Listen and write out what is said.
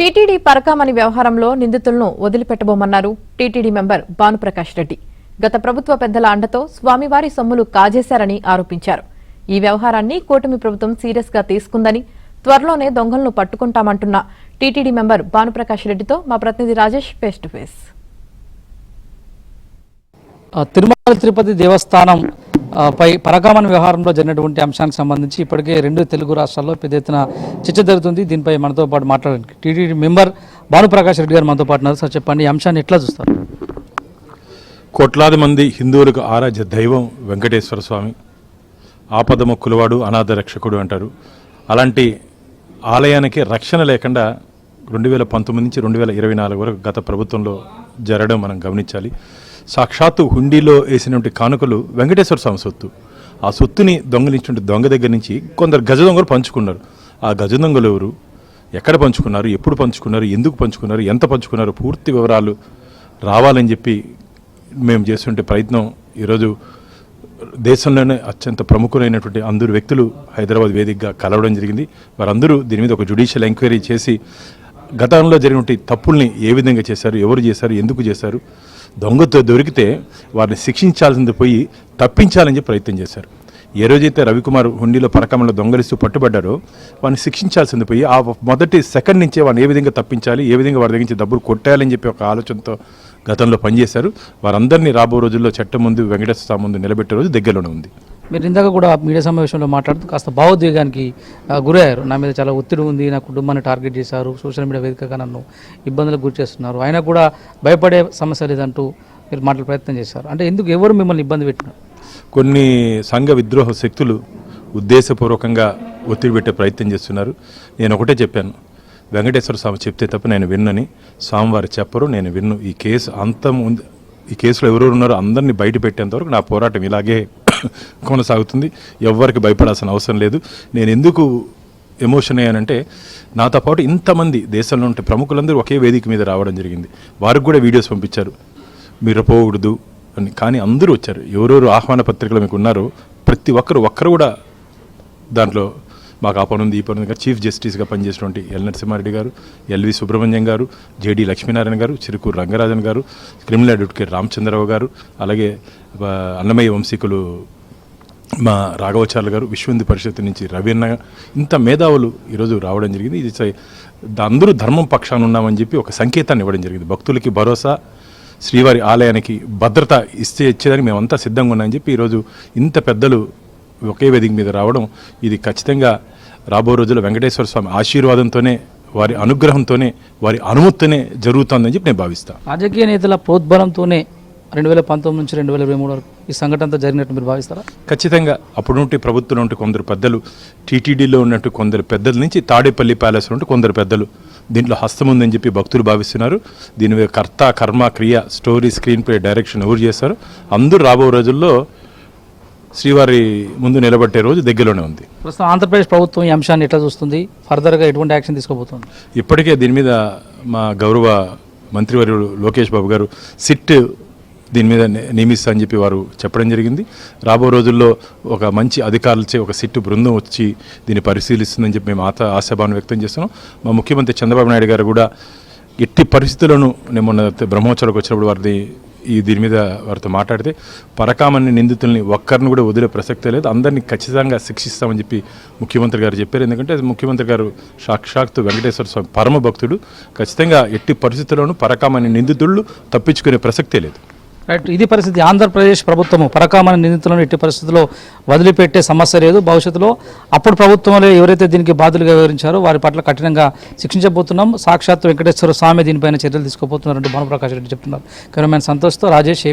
TTD Parakamani వ్యవహారంలో నిందితులను వదిలిపెట్టబోమన్నారు TTD member Bhanuprakash Reddy. గత ప్రభుత్వ పెద్దల అండతో స్వామివారి సొమ్ములు కాజేశారని ఆరోపించారు. ఈ వ్యవహారాన్ని కూటమి ప్రభుత్వం సీరియస్ గా తీసుకుందని, త్వరలోనే దొంగలను పట్టుకుంటామంటున్న టీటీడీ మెంబర్ భానుప్రకాష్ రెడ్డితో మా ప్రతినిధి Rajesh face to face. Tirumala Tirupati దేవస్థానం పై పరకామణి వ్యవహారంలో జరిగినటువంటి అంశానికి సంబంధించి ఇప్పటికే రెండు తెలుగు రాష్ట్రాల్లో పెద్ద ఎత్తున చర్చ జరుగుతుంది. దీనిపై మనతో పాటు మాట్లాడడానికి టీటీడీ మెంబర్ భానుప్రకాష్ రెడ్డి గారు మనతో పాటు ఉన్నారు. సార్ చెప్పండి, ఈ అంశాన్ని ఎట్లా చూస్తారు? కోట్లాది మంది హిందువులకు ఆరాధ్య దైవం వెంకటేశ్వర స్వామి, ఆపద మొక్కులవాడు, అనాథ రక్షకుడు అంటారు. అలాంటి ఆలయానికి రక్షణ లేకుండా 2019 నుంచి 2024 వరకు గత ప్రభుత్వంలో జరగడం మనం గమనించాలి. సాక్షాత్తు హుండీలో వేసినటువంటి కానుకలు వెంకటేశ్వర స్వామి సొత్తు. ఆ సొత్తుని దొంగలించినటువంటి దొంగ దగ్గర నుంచి కొందరు గజ దొంగలు పంచుకున్నారు. ఆ గజ దొంగలు ఎవరు, ఎక్కడ పంచుకున్నారు, ఎప్పుడు పంచుకున్నారు, ఎందుకు పంచుకున్నారు, ఎంత పంచుకున్నారు, పూర్తి వివరాలు రావాలని చెప్పి మేము చేస్తుంటే ప్రయత్నం ఈరోజు దేశంలోనే అత్యంత ప్రముఖులైనటువంటి అందరు వ్యక్తులు హైదరాబాద్ వేదికగా కలవడం జరిగింది. వారందరూ దీని మీద ఒక జ్యుడిషియల్ ఎంక్వైరీ చేసి గతంలో జరిగినటువంటి తప్పుల్ని ఏ విధంగా చేశారు, ఎవరు చేశారు, ఎందుకు చేశారు, దొంగతో దొరికితే వారిని శిక్షించాల్సింది పోయి తప్పించాలని చెప్పి ప్రయత్నం చేశారు. ఏ రోజైతే రవికుమార్ హుండీలో పరకామణిలో దొంగలిస్తూ పట్టుబడ్డారో వారిని శిక్షించాల్సింది పోయి ఆ మొదటి సెకండ్ నుంచే వారిని ఏ విధంగా తప్పించాలి, ఏ విధంగా వారి దగ్గర నుంచి డబ్బులు కొట్టాలని చెప్పి ఒక ఆలోచనతో గతంలో పనిచేశారు. వారందరినీ రాబో రోజుల్లో చట్టం ముందు వెంకటేశ్వర స్వామి ముందు నిలబెట్టే రోజు దగ్గరలోనే ఉంది. మీరు ఇందాక కూడా మీడియా సమావేశంలో మాట్లాడుతూ కాస్త భావోద్వేగానికి గురయ్యారు. నా మీద చాలా ఒత్తిడి ఉంది, నా కుటుంబాన్ని టార్గెట్ చేశారు, సోషల్ మీడియా వేదికగా నన్ను ఇబ్బందులకు గురి చేస్తున్నారు, ఆయన కూడా భయపడే సమస్య లేదంటూ మీరు మాట్లాడే ప్రయత్నం చేశారు. అంటే ఎందుకు, ఎవరు మిమ్మల్ని ఇబ్బంది పెట్టినారు? కొన్ని సంఘ విద్రోహ శక్తులు ఉద్దేశపూర్వకంగా ఒత్తిడి పెట్టే ప్రయత్నం చేస్తున్నారు. నేను ఒకటే చెప్పాను, వెంకటేశ్వర స్వామి చెప్తే తప్ప నేను విన్నని. స్వామివారు చెప్పరు, నేను విన్ను. ఈ కేసు అంతం ఉంది. ఈ కేసులో ఎవరెవరు ఉన్నారో అందరినీ బయట పెట్టేంతవరకు నా పోరాటం ఇలాగే కొనసాగుతుంది. ఎవరికి భయపడాల్సిన అవసరం లేదు. నేను ఎందుకు ఎమోషన్ అయ్యానంటే, నాతో పాటు ఇంతమంది దేశంలో ఉంటే ప్రముఖులందరూ ఒకే వేదిక మీద రావడం జరిగింది. వారికి కూడా వీడియోస్ పంపించారు, మీరు పోకూడదు అని. కానీ అందరూ వచ్చారు. ఎవరెవరు ఆహ్వాన పత్రికలు మీకు ఉన్నారో ప్రతి ఒక్కరు కూడా దాంట్లో మాకు ఆ పనుంది, ఈ పనుంది గారు. చీఫ్ జస్టిస్గా పనిచేసినటువంటి ఎల్ నరసింహారెడ్డి గారు, ఎల్వి సుబ్రహ్మణ్యం గారు, జేడి లక్ష్మీనారాయణ గారు, చిరుకూరు రంగరాజన్ గారు, క్రిమినల్ అడ్వకేట్ రామచంద్రరావు గారు, అలాగే అన్నమయ్య వంశీకులు మా రాఘవచార్యులు గారు, విశ్వ హిందూ పరిషత్ నుంచి రవీణ, ఇంత మేధావులు ఈరోజు రావడం జరిగింది. ఇది అందరూ ధర్మం పక్షాన ఉన్నామని చెప్పి ఒక సంకేతాన్ని ఇవ్వడం జరిగింది. భక్తులకి భరోసా, శ్రీవారి ఆలయానికి భద్రత ఇచ్చేదానికి మేమంతా సిద్ధంగా ఉన్నామని చెప్పి ఈరోజు ఇంత పెద్దలు ఒకే వేదిక మీద రావడం, ఇది ఖచ్చితంగా రాబో రోజుల్లో వెంకటేశ్వర స్వామి ఆశీర్వాదంతోనే, వారి అనుగ్రహంతోనే, వారి అనుమతితోనే జరుగుతుందని చెప్పి నేను భావిస్తాను. రాజకీయ నేతల ప్రోద్బలంతోనే 2019 నుంచి 2023 వరకు ఈ సంఘటన అంతా జరిగినట్టు మీరు భావిస్తారా? ఖచ్చితంగా. అప్పుడు నుండి ప్రభుత్వం నుండి కొందరు పెద్దలు, టీటీడీలో ఉన్నట్టు కొందరు పెద్దల నుంచి తాడేపల్లి ప్యాలెస్ నుండి కొందరు పెద్దలు దీంట్లో హస్తం ఉందని చెప్పి భక్తులు భావిస్తున్నారు. దీని మీద కర్త, కర్మ, క్రియ, స్టోరీ, స్క్రీన్ ప్లే, డైరెక్షన్ ఎవరు చేస్తారు? అందరూ రాబో రోజుల్లో శ్రీవారి ముందు నిలబట్టే రోజు దగ్గరలోనే ఉంది. ప్రస్తుతం ఆంధ్రప్రదేశ్ ప్రభుత్వం ఈ అంశాన్ని ఎట్లా చూస్తుంది? ఫర్దర్గా ఎటువంటి యాక్షన్ తీసుకోబోతుంది? ఇప్పటికే దీని మీద మా గౌరవ మంత్రివర్యుడు లోకేష్ బాబు గారు సిట్ దీని మీద నియమిస్తా అని చెప్పి వారు చెప్పడం జరిగింది. రాబో రోజుల్లో ఒక మంచి అధికారులచే ఒక సిట్టు బృందం వచ్చి దీన్ని పరిశీలిస్తుందని చెప్పి మేము ఆశాభావం వ్యక్తం చేస్తున్నాం. మా ముఖ్యమంత్రి చంద్రబాబు నాయుడు గారు కూడా ఎట్టి పరిస్థితుల్లోనూ నేను మొన్న బ్రహ్మోత్సవాలకు వచ్చినప్పుడు దీని మీద వారితో మాట్లాడితే పరకామణి నిందితుల్ని ఒక్కరిని కూడా వదిలే ప్రసక్తే లేదు, అందరినీ ఖచ్చితంగా శిక్షిస్తామని చెప్పి ముఖ్యమంత్రి గారు చెప్పారు. ఎందుకంటే ముఖ్యమంత్రి గారు సాక్షాత్తు వెంకటేశ్వర స్వామి పరమ భక్తుడు. ఖచ్చితంగా ఎట్టి పరిస్థితుల్లోనూ పరకామణి నిందితుళ్ళు తప్పించుకునే ప్రసక్తే లేదు. రైట్, ఇది పరిస్థితి. ఆంధ్రప్రదేశ్ ప్రభుత్వము పరకామణి నిందితులను ఎట్టి పరిస్థితుల్లో వదిలిపెట్టే సమస్య లేదు. భవిష్యత్తులో అప్పుడు ప్రభుత్వంలో ఎవరైతే దీనికి బాధ్యులుగా వివరించారో వారి పట్ల కఠినంగా శిక్షించబోతున్నాం. సాక్షాత్తు వెంకటేశ్వర స్వామి దీనిపైన చర్యలు తీసుకోబోతున్నారంటూ భానుప్రకాష్ రెడ్డి చెప్తున్నారు. కెమెరామెన్ సంతోష్తో రాజేష్.